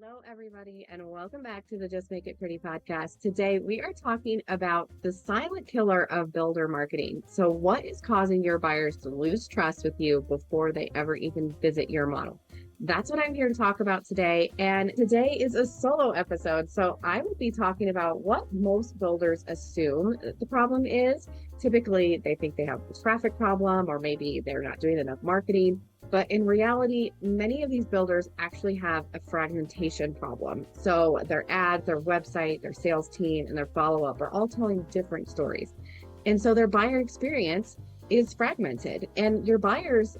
Hello, everybody, and welcome back to the Just Make It Pretty podcast. Today, we are talking about the silent killer of builder marketing. So, what is causing your buyers to lose trust with you before they ever even visit your model? That's what I'm here to talk about today. And today is a solo episode. So, I will be talking about what most builders assume the problem is. Typically, they think they have a traffic problem, or maybe they're not doing enough marketing. But in reality, many of these builders actually have a fragmentation problem. So their ads, their website, their sales team, and their follow-up are all telling different stories. And so their buyer experience is fragmented. And your buyers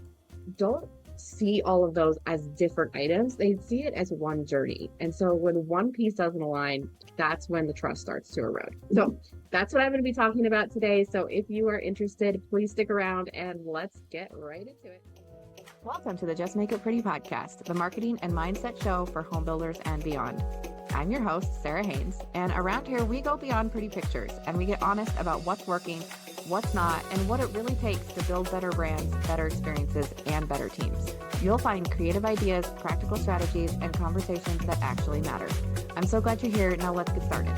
don't see all of those as different items. They see it as one journey. And so when one piece doesn't align, that's when the trust starts to erode. So that's what I'm going to be talking about today. So if you are interested, please stick around and let's get right into it. Welcome to the Just Make It Pretty podcast, the marketing and mindset show for home builders and beyond. I'm your host, Sarah Haynes, and around here we go beyond pretty pictures and we get honest about what's working, what's not, and what it really takes to build better brands, better experiences, and better teams. You'll find creative ideas, practical strategies, and conversations that actually matter. I'm so glad you're here. Now let's get started.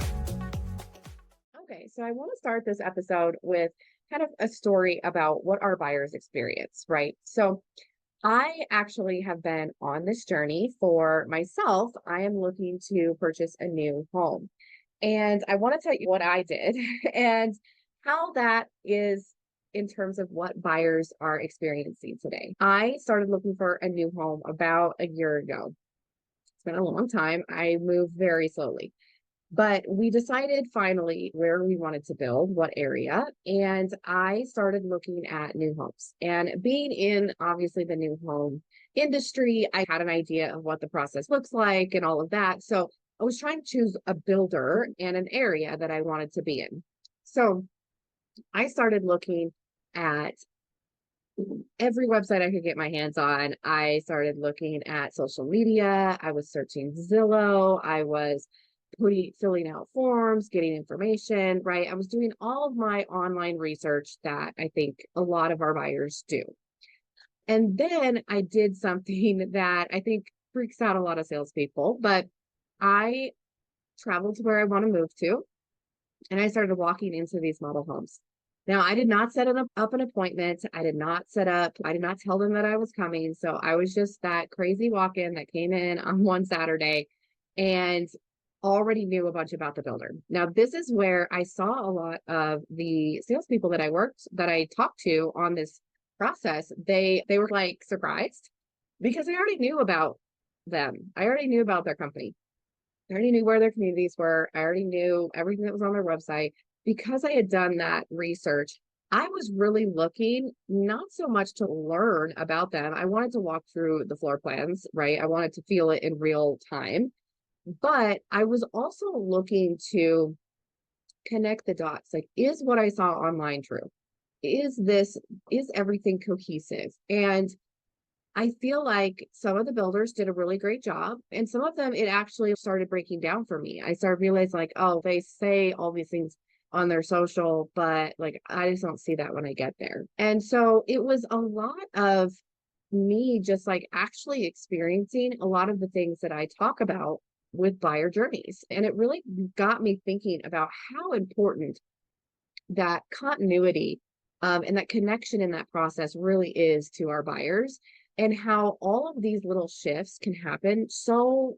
Okay, so I want to start this episode with kind of a story about what our buyers experience, right? So I actually have been on this journey for myself. I am looking to purchase a new home. And I want to tell you what I did and how that is in terms of what buyers are experiencing today. I started looking for a new home about a year ago. It's been a long time. I moved very slowly. But we decided finally where we wanted to build, what area, and I started looking at new homes. And being in obviously the new home industry, I had an idea of what the process looks like and all of that. So I was trying to choose a builder and an area that I wanted to be in. So I started looking at every website I could get my hands on. I started looking at social media. I was searching Zillow. I was filling out forms, getting information, right? I was doing all of my online research that I think a lot of our buyers do. And then I did something that I think freaks out a lot of salespeople, but I traveled to where I want to move to, and I started walking into these model homes. Now, I did not set up an appointment. I did not tell them that I was coming. So I was just that crazy walk-in that came in on one Saturday and already knew a bunch about the builder. Now, this is where I saw a lot of the salespeople that I talked to on this process. They were like surprised because I already knew about them. I already knew about their company. I already knew where their communities were. I already knew everything that was on their website. Because I had done that research, I was really looking not so much to learn about them. I wanted to walk through the floor plans, right? I wanted to feel it in real time. But I was also looking to connect the dots. Like, is what I saw online true? Is everything cohesive? And I feel like some of the builders did a really great job, and some of them, it actually started breaking down for me. I started realizing like, oh, they say all these things on their social, but like, I just don't see that when I get there. And so it was a lot of me just like actually experiencing a lot of the things that I talk about with buyer journeys. And it really got me thinking about how important that continuity and that connection in that process really is to our buyers, and how all of these little shifts can happen so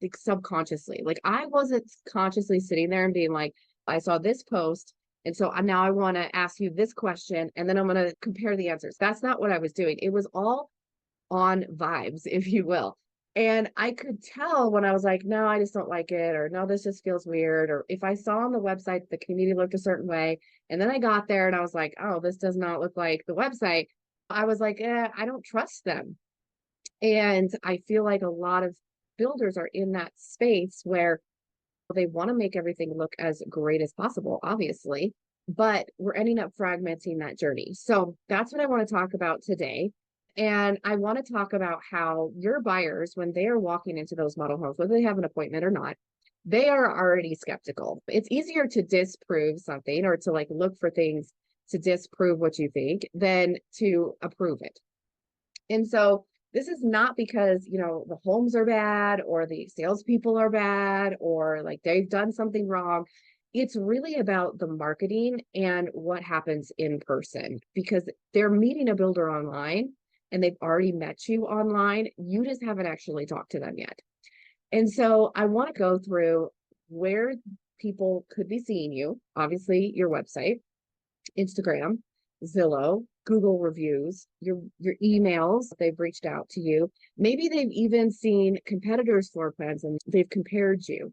like subconsciously. Like, I wasn't consciously sitting there and being like, I saw this post, and so now I want to ask you this question, and then I'm going to compare the answers. That's not what I was doing. It was all on vibes, if you will. And I could tell when I was like, no, I just don't like it, or no, this just feels weird. Or if I saw on the website the community looked a certain way, and then I got there and I was like, oh, this does not look like the website, I was like, I don't trust them. And I feel like a lot of builders are in that space where they want to make everything look as great as possible, obviously, but we're ending up fragmenting that journey. So that's what I want to talk about today. And I want to talk about how your buyers, when they are walking into those model homes, whether they have an appointment or not, they are already skeptical. It's easier to disprove something or to like look for things to disprove what you think than to approve it. And so This is not because, the homes are bad or the salespeople are bad or like they've done something wrong. It's really about the marketing and what happens in person because they're meeting a builder online and they've already met you online. You just haven't actually talked to them yet. And so I want to go through where people could be seeing you. Obviously, your website, Instagram, Zillow, Google reviews, your emails, they've reached out to you. Maybe they've even seen competitors' floor plans and they've compared you.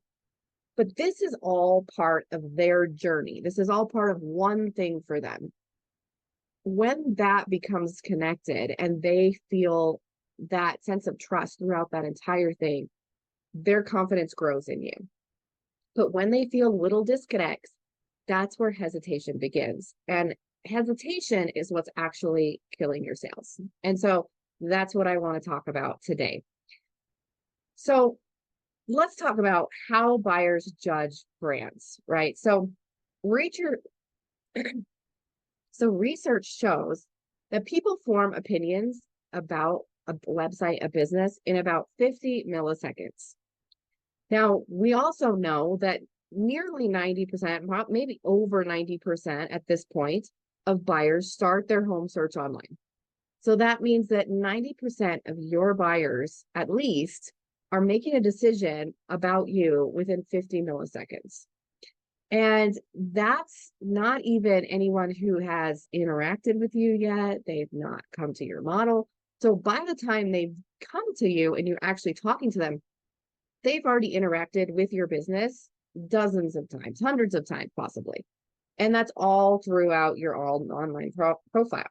But this is all part of their journey. This is all part of one thing for them. When that becomes connected and they feel that sense of trust throughout that entire thing, their confidence grows in you. But when they feel little disconnects, that's where hesitation begins. And hesitation is what's actually killing your sales. And so that's what I want to talk about today. So let's talk about how buyers judge brands, right? So research shows that people form opinions about a website, a business in about 50 milliseconds. Now, we also know that nearly 90%, maybe over 90% at this point of buyers start their home search online. So that means that 90% of your buyers, at least, are making a decision about you within 50 milliseconds. And that's not even anyone who has interacted with you yet. They've not come to your model. So by the time they've come to you and you're actually talking to them, they've already interacted with your business dozens of times, hundreds of times possibly. And that's all throughout your online profile.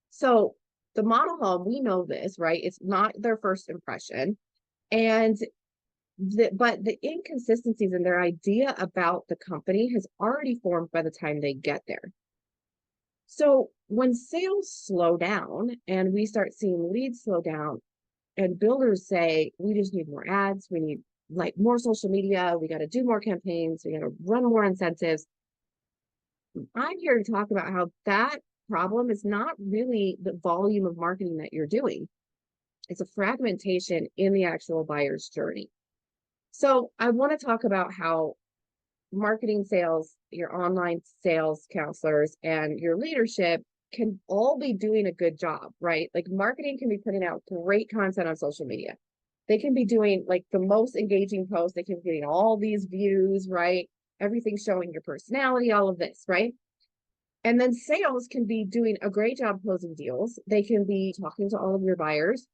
So the model home, we know this, right? It's not their first impression. And but the inconsistencies in their idea about the company has already formed by the time they get there. So when sales slow down and we start seeing leads slow down, and builders say, we just need more ads, we need like more social media, we got to do more campaigns, we got to run more incentives. I'm here to talk about how that problem is not really the volume of marketing that you're doing. It's a fragmentation in the actual buyer's journey. So I want to talk about how marketing sales, your online sales counselors, and your leadership can all be doing a good job, right? Like marketing can be putting out great content on social media. They can be doing like the most engaging posts. They can be getting all these views, right? Everything showing your personality, all of this, right? And then sales can be doing a great job closing deals. They can be talking to all of your buyers.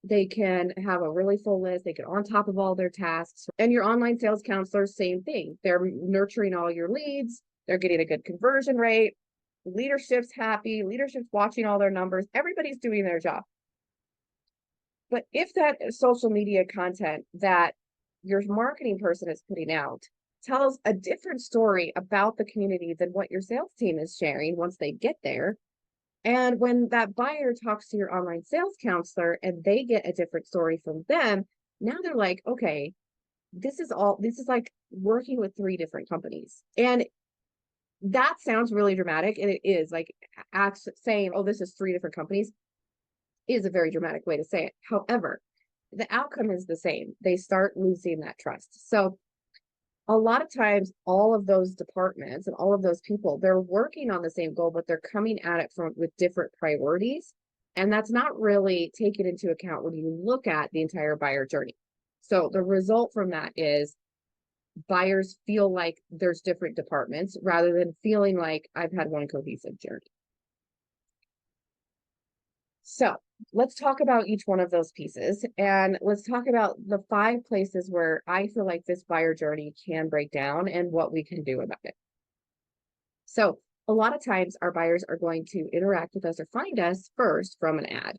They can have a really full list. They get on top of all their tasks. And your online sales counselors, same thing. They're nurturing all your leads. They're getting a good conversion rate. Leadership's happy. Leadership's watching all their numbers. Everybody's doing their job. But if that social media content that your marketing person is putting out tells a different story about the community than what your sales team is sharing once they get there, and when that buyer talks to your online sales counselor and they get a different story from them, now they're like, okay, this is like working with three different companies. And that sounds really dramatic. And it is like saying, oh, this is three different companies is a very dramatic way to say it. However, the outcome is the same. They start losing that trust. So a lot of times, all of those departments and all of those people, they're working on the same goal, but they're coming at it with different priorities. And that's not really taken into account when you look at the entire buyer journey. So the result from that is buyers feel like there's different departments rather than feeling like I've had one cohesive journey. So let's talk about each one of those pieces and let's talk about the 5 places where I feel like this buyer journey can break down and what we can do about it. So a lot of times our buyers are going to interact with us or find us first from an ad.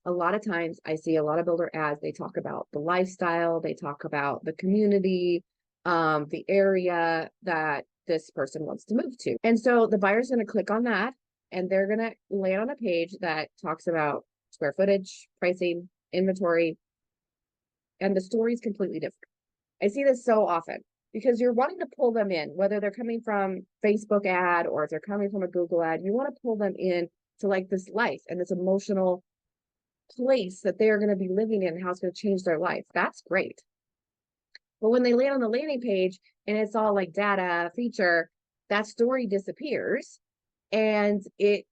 A lot of times I see a lot of builder ads, they talk about the lifestyle, they talk about the community, the area that this person wants to move to. And so the buyer's going to click on that and they're going to land on a page that talks about square footage, pricing, inventory, and the story is completely different. I see this so often because you're wanting to pull them in, whether they're coming from Facebook ad or if they're coming from a Google ad, you want to pull them in to like this life and this emotional place that they are going to be living in and how it's going to change their life. That's great. But when they land on the landing page and it's all like data, feature, that story disappears and they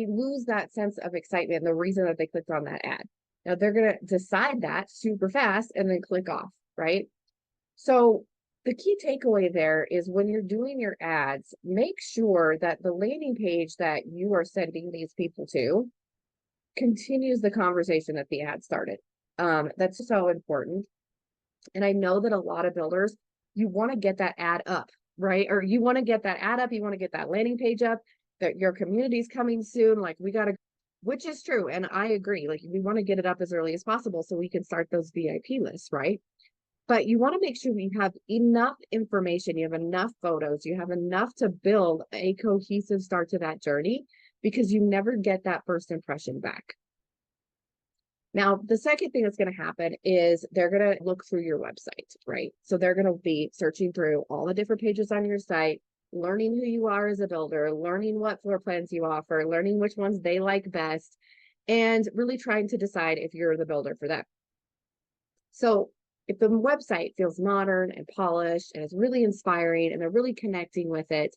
lose that sense of excitement and the reason that they clicked on that ad. Now they're going to decide that super fast and then click off, right? So the key takeaway there is when you're doing your ads, make sure that the landing page that you are sending these people to continues the conversation that the ad started. That's so important. And I know that a lot of builders, you want to get that ad up, right? Or you want to get that ad up, you want to get that landing page up, that your community's coming soon. Like we got to, which is true. And I agree. Like we want to get it up as early as possible so we can start those VIP lists, right? But you want to make sure you have enough information, you have enough photos, you have enough to build a cohesive start to that journey because you never get that first impression back. Now, the second thing that's going to happen is they're going to look through your website, right? So they're going to be searching through all the different pages on your site, learning who you are as a builder, learning what floor plans you offer, learning which ones they like best, and really trying to decide if you're the builder for them. So if the website feels modern and polished and it's really inspiring and they're really connecting with it,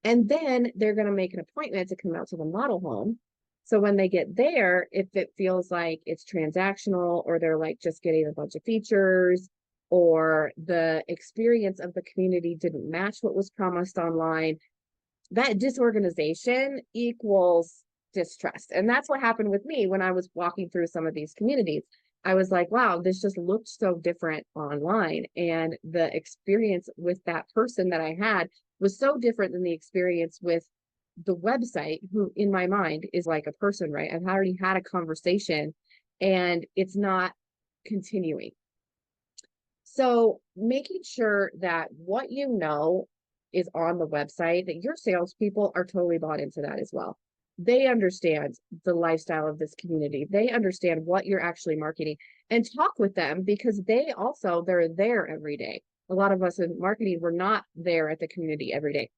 and then they're going to make an appointment to come out to the model home. So when they get there, if it feels like it's transactional or they're like just getting a bunch of features or the experience of the community didn't match what was promised online, that disorganization equals distrust. And that's what happened with me when I was walking through some of these communities. I was like, wow, this just looked so different online. And the experience with that person that I had was so different than the experience with the website, who in my mind is like a person, right? I've already had a conversation and it's not continuing. So making sure that what you know is on the website, that your salespeople are totally bought into that as well. They understand the lifestyle of this community. They understand what you're actually marketing and talk with them because they're there every day. A lot of us in marketing, we're not there at the community every day.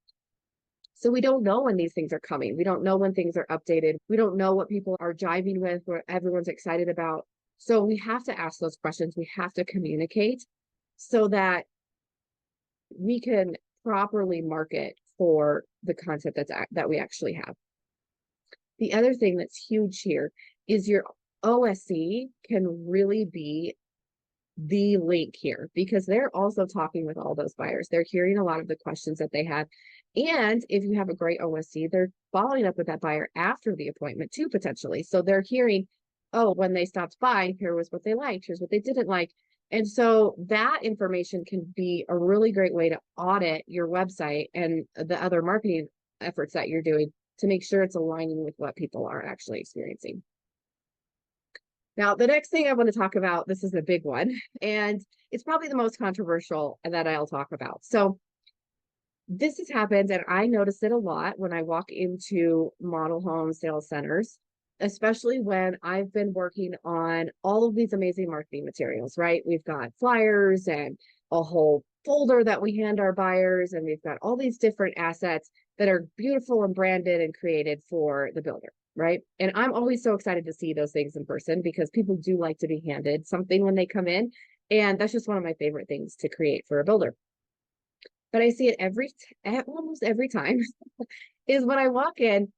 So we don't know when these things are coming. We don't know when things are updated. We don't know what people are jiving with, what everyone's excited about. So we have to ask those questions. We have to communicate so that we can properly market for the content that we actually have. The other thing that's huge here is your OSC can really be the link here because they're also talking with all those buyers. They're hearing a lot of the questions that they have. And if you have a great OSC, they're following up with that buyer after the appointment too, potentially. So they're hearing, oh, when they stopped by, here was what they liked, here's what they didn't like. And so that information can be a really great way to audit your website and the other marketing efforts that you're doing to make sure it's aligning with what people are actually experiencing. Now, the next thing I want to talk about, this is a big one, and it's probably the most controversial that I'll talk about. So this has happened, and I notice it a lot when I walk into model home sales centers, especially when I've been working on all of these amazing marketing materials, right? We've got flyers and a whole folder that we hand our buyers, and we've got all these different assets that are beautiful and branded and created for the builder, right? And I'm always so excited to see those things in person because people do like to be handed something when they come in. And that's just one of my favorite things to create for a builder. But I see it almost every time is when I walk in,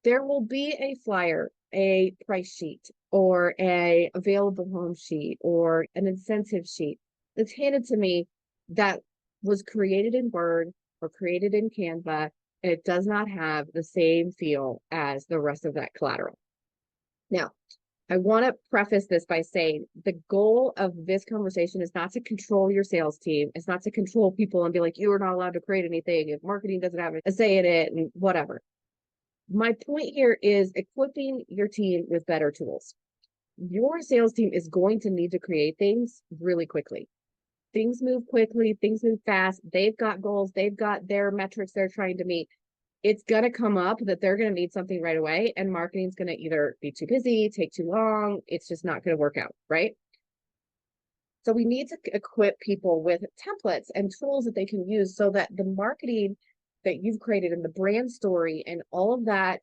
there will be a flyer, a price sheet, or a available home sheet, or an incentive sheet that's handed to me that was created in Word or created in Canva, and it does not have the same feel as the rest of that collateral. Now, I want to preface this by saying the goal of this conversation is not to control your sales team. It's not to control people and be like, you are not allowed to create anything if marketing doesn't have a say in it and whatever. My point here is equipping your team with better tools. Your sales team is going to need to create things really quickly. Things move quickly, things move fast. They've got goals, they've got their metrics they're trying to meet. It's going to come up that they're going to need something right away, and marketing's going to either be too busy, take too long. It's just not going to work out, right? So we need to equip people with templates and tools that they can use so that the marketing that you've created and the brand story and all of that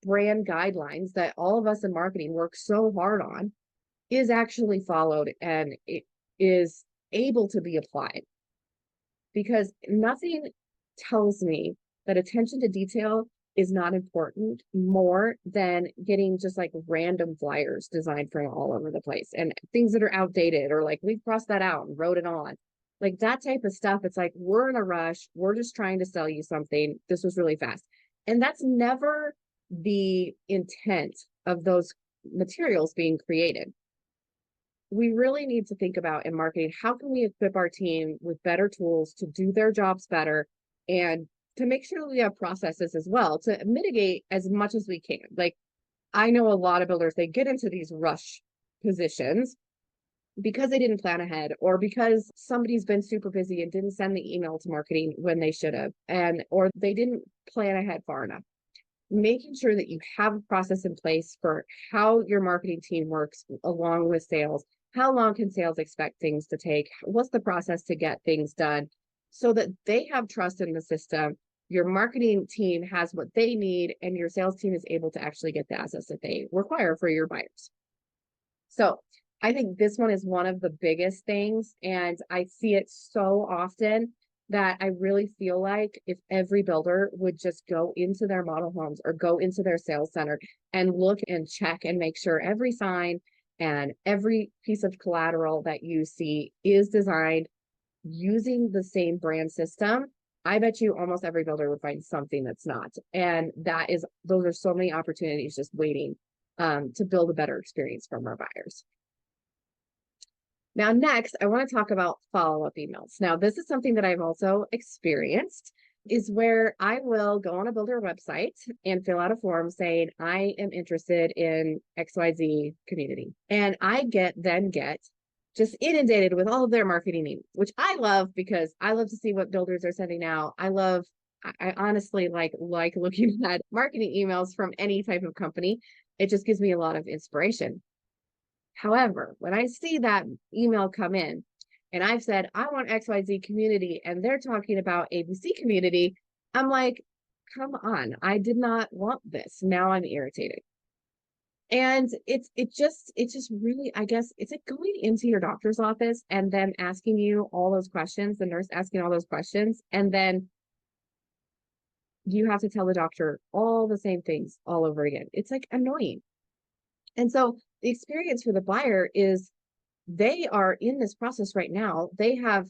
brand guidelines that all of us in marketing work so hard on is actually followed and it is able to be applied. Because nothing tells me that attention to detail is not important more than getting just like random flyers designed from all over the place and things that are outdated or like we crossed that out and wrote it on. Like that type of stuff. It's like we're in a rush. We're just trying to sell you something. This was really fast. And that's never the intent of those materials being created. We really need to think about in marketing, how can we equip our team with better tools to do their jobs better and to make sure that we have processes as well to mitigate as much as we can. Like I know a lot of builders, they get into these rush positions because they didn't plan ahead or because somebody's been super busy and didn't send the email to marketing when they should have, and or they didn't plan ahead far enough. Making sure that you have a process in place for how your marketing team works along with sales. How long can sales expect things to take? What's the process to get things done so that they have trust in the system? Your marketing team has what they need, and your sales team is able to actually get the assets that they require for your buyers. So I think this one is one of the biggest things, and I see it so often that I really feel like if every builder would just go into their model homes or go into their sales center and look and check and make sure every sign and every piece of collateral that you see is designed using the same brand system, I bet you almost every builder would find something that's not. And those are so many opportunities just waiting to build a better experience from our buyers. Now, next, I want to talk about follow-up emails. Now, this is something that I've also experienced, is where I will go on a builder website and fill out a form saying, I am interested in XYZ community. And I then get just inundated with all of their marketing needs, which I love because I love to see what builders are sending out. I honestly like looking at marketing emails from any type of company. It just gives me a lot of inspiration. However, when I see that email come in and I've said, I want XYZ community, and they're talking about ABC community, I'm like, come on, I did not want this. Now I'm irritated. And it's just really, I guess, it's like going into your doctor's office and then asking you all those questions, the nurse asking all those questions, and then you have to tell the doctor all the same things all over again. It's like annoying. And so the experience for the buyer is they are in this process right now. They have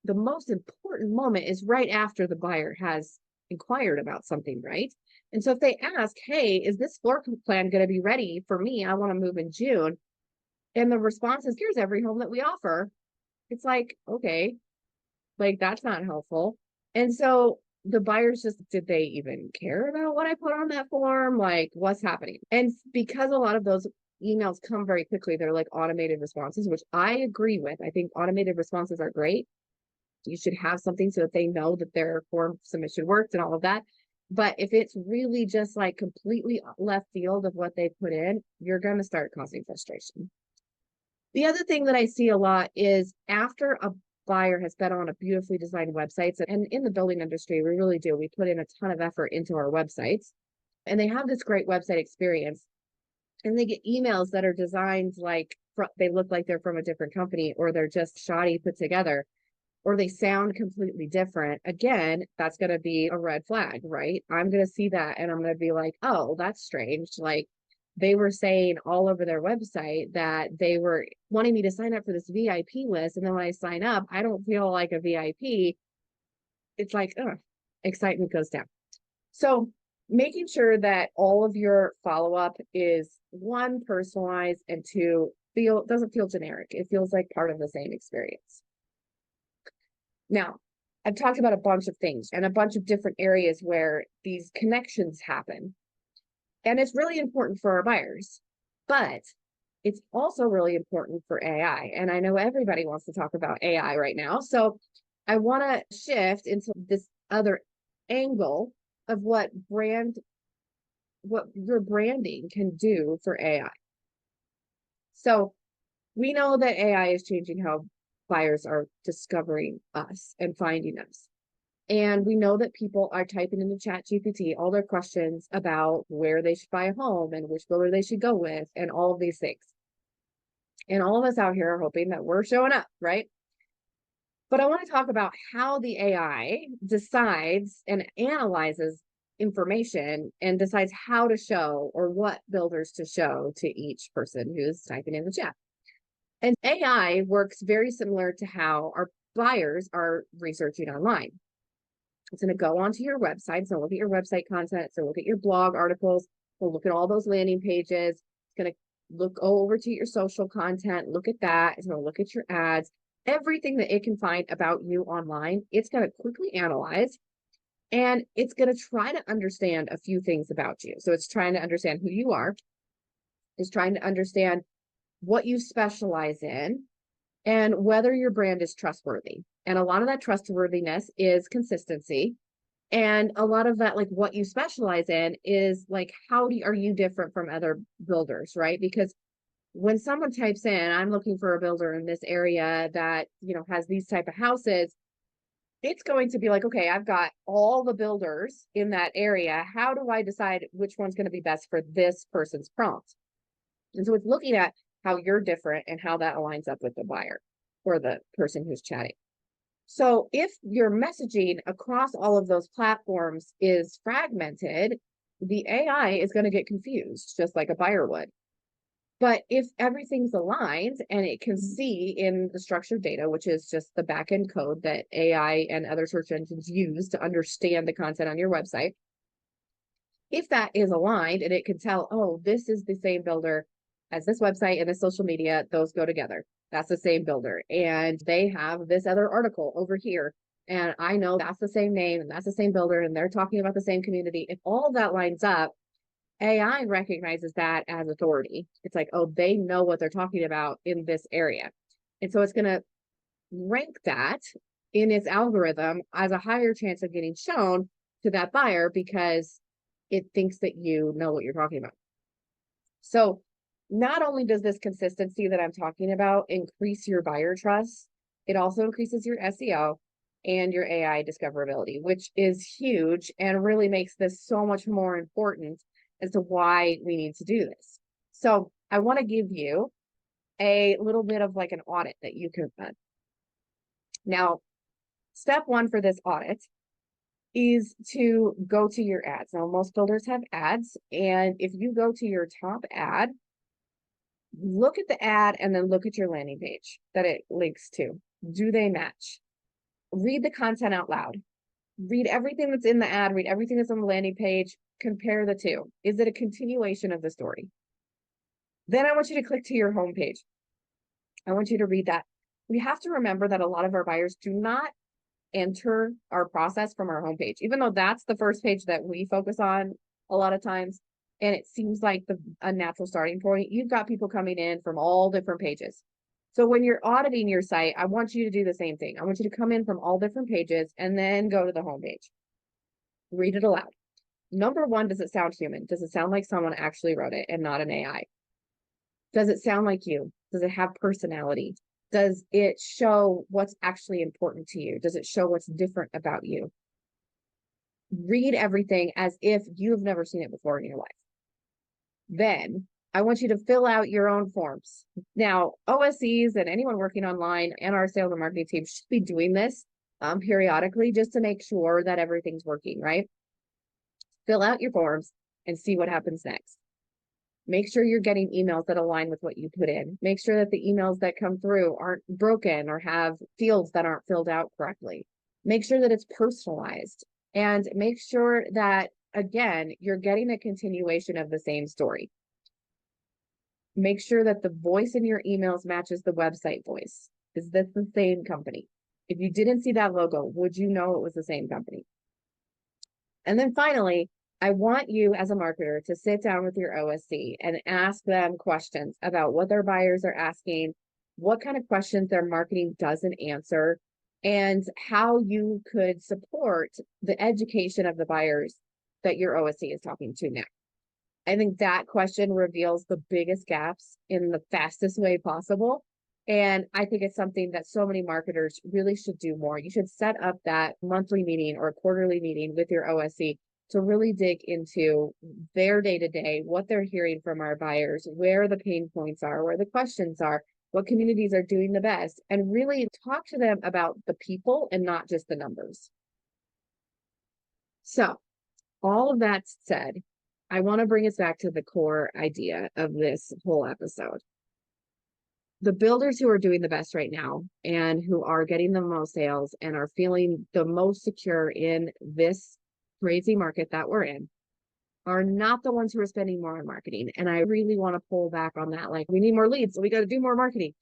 the most important moment is right after the buyer has inquired about something, right? And so if they ask, hey, is this floor plan going to be ready for me? I want to move in June. And the response is, here's every home that we offer. It's like, okay, like that's not helpful. And so the buyers just, did they even care about what I put on that form? Like, what's happening? And because a lot of those emails come very quickly, they're like automated responses, which I agree with. I think automated responses are great. You should have something so that they know that their form submission worked and all of that. But if it's really just like completely left field of what they put in, you're going to start causing frustration. The other thing that I see a lot is after a buyer has been on a beautifully designed website, and in the building industry, we really do. We put in a ton of effort into our websites, and they have this great website experience, and they get emails that are designed like they look like they're from a different company, or they're just shoddy put together, or they sound completely different. Again, that's going to be a red flag, right? I'm going to see that and I'm going to be like, oh, that's strange. Like they were saying all over their website that they were wanting me to sign up for this VIP list. And then when I sign up, I don't feel like a VIP. It's like, excitement goes down. So making sure that all of your follow-up is one, personalized, and two, doesn't feel generic. It feels like part of the same experience. Now, I've talked about a bunch of things and a bunch of different areas where these connections happen. And it's really important for our buyers, but it's also really important for AI. And I know everybody wants to talk about AI right now. So I want to shift into this other angle of what your branding can do for AI. So we know that AI is changing how buyers are discovering us and finding us. And we know that people are typing into ChatGPT all their questions about where they should buy a home and which builder they should go with and all of these things. And all of us out here are hoping that we're showing up, right? But I want to talk about how the AI decides and analyzes information and decides how to show or what builders to show to each person who's typing in the chat. And AI works very similar to how our buyers are researching online. It's going to go onto your website. So look at your website content. So look at your blog articles. We'll look at all those landing pages. It's going to go over to your social content. Look at that. It's going to look at your ads. Everything that it can find about you online, it's going to quickly analyze, and it's going to try to understand a few things about you. So it's trying to understand who you are. It's trying to understand what you specialize in and whether your brand is trustworthy. And a lot of that trustworthiness is consistency. And a lot of that, like what you specialize in, is like, are you different from other builders, right? Because when someone types in, I'm looking for a builder in this area that, has these type of houses, it's going to be like, okay, I've got all the builders in that area. How do I decide which one's going to be best for this person's prompt? And so it's looking at how you're different and how that aligns up with the buyer or the person who's chatting. So if your messaging across all of those platforms is fragmented, the AI is going to get confused, just like a buyer would. But if everything's aligned and it can see in the structured data, which is just the backend code that AI and other search engines use to understand the content on your website, if that is aligned and it can tell, oh, this is the same builder as this website and this social media, those go together. That's the same builder. And they have this other article over here. And I know that's the same name and that's the same builder and they're talking about the same community. If all of that lines up, AI recognizes that as authority. It's like, oh, they know what they're talking about in this area. And so it's going to rank that in its algorithm as a higher chance of getting shown to that buyer because it thinks that you know what you're talking about. So not only does this consistency that I'm talking about increase your buyer trust, it also increases your SEO and your AI discoverability, which is huge and really makes this so much more important as to why we need to do this. So I want to give you a little bit of like an audit that you can run. Now, step one for this audit is to go to your ads. Now, most builders have ads, and if you go to your top ad, look at the ad and then look at your landing page that it links to. Do they match? Read the content out loud. Read everything that's in the ad, read everything that's on the landing page, compare the two. Is it a continuation of the story? Then I want you to click to your homepage. I want you to read that. We have to remember that a lot of our buyers do not enter our process from our homepage, even though that's the first page that we focus on a lot of times. And it seems like a natural starting point. You've got people coming in from all different pages. So when you're auditing your site, I want you to do the same thing. I want you to come in from all different pages and then go to the homepage. Read it aloud. Number one, does it sound human? Does it sound like someone actually wrote it and not an AI? Does it sound like you? Does it have personality? Does it show what's actually important to you? Does it show what's different about you? Read everything as if you've never seen it before in your life. Then I want you to fill out your own forms. Now, OSCs and anyone working online and our sales and marketing team should be doing this periodically just to make sure that everything's working, right? Fill out your forms and see what happens next. Make sure you're getting emails that align with what you put in. Make sure that the emails that come through aren't broken or have fields that aren't filled out correctly. Make sure that it's personalized and make sure that, again, you're getting a continuation of the same story. Make sure that the voice in your emails matches the website voice. Is this the same company? If you didn't see that logo, would you know it was the same company? And then finally, I want you as a marketer to sit down with your OSC and ask them questions about what their buyers are asking, what kind of questions their marketing doesn't answer, and how you could support the education of the buyers that your OSC is talking to now. I think that question reveals the biggest gaps in the fastest way possible. And I think it's something that so many marketers really should do more. You should set up that monthly meeting or quarterly meeting with your OSC to really dig into their day to day, what they're hearing from our buyers, where the pain points are, where the questions are, what communities are doing the best, and really talk to them about the people and not just the numbers. So, all of that said, I want to bring us back to the core idea of this whole episode. The builders who are doing the best right now and who are getting the most sales and are feeling the most secure in this crazy market that we're in are not the ones who are spending more on marketing. And I really want to pull back on that. Like, we need more leads, so we got to do more marketing.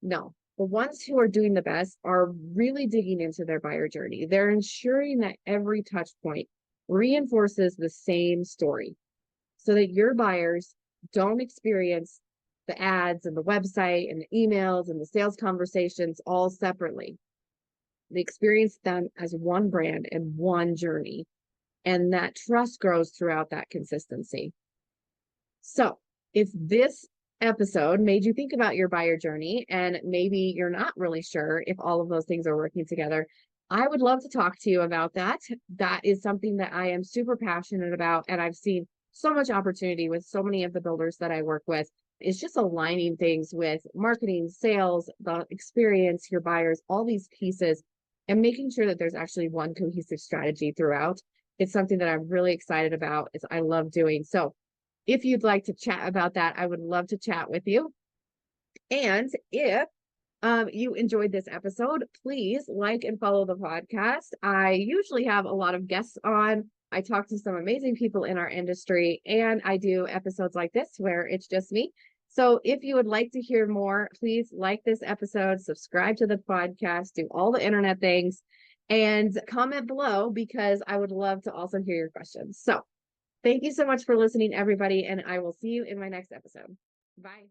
No, the ones who are doing the best are really digging into their buyer journey. They're ensuring that every touch point reinforces the same story so that your buyers don't experience the ads and the website and the emails and the sales conversations all separately. They experience them as one brand and one journey. And that trust grows throughout that consistency. So if this episode made you think about your buyer journey and maybe you're not really sure if all of those things are working together, I would love to talk to you about that. That is something that I am super passionate about. And I've seen so much opportunity with so many of the builders that I work with. It's just aligning things with marketing, sales, the experience, your buyers, all these pieces, and making sure that there's actually one cohesive strategy throughout. It's something that I'm really excited about. I love doing. So if you'd like to chat about that, I would love to chat with you. And if you enjoyed this episode, please like and follow the podcast. I usually have a lot of guests on. I talk to some amazing people in our industry, and I do episodes like this where it's just me. So if you would like to hear more, please like this episode, subscribe to the podcast, do all the internet things, and comment below because I would love to also hear your questions. So thank you so much for listening, everybody, and I will see you in my next episode. Bye.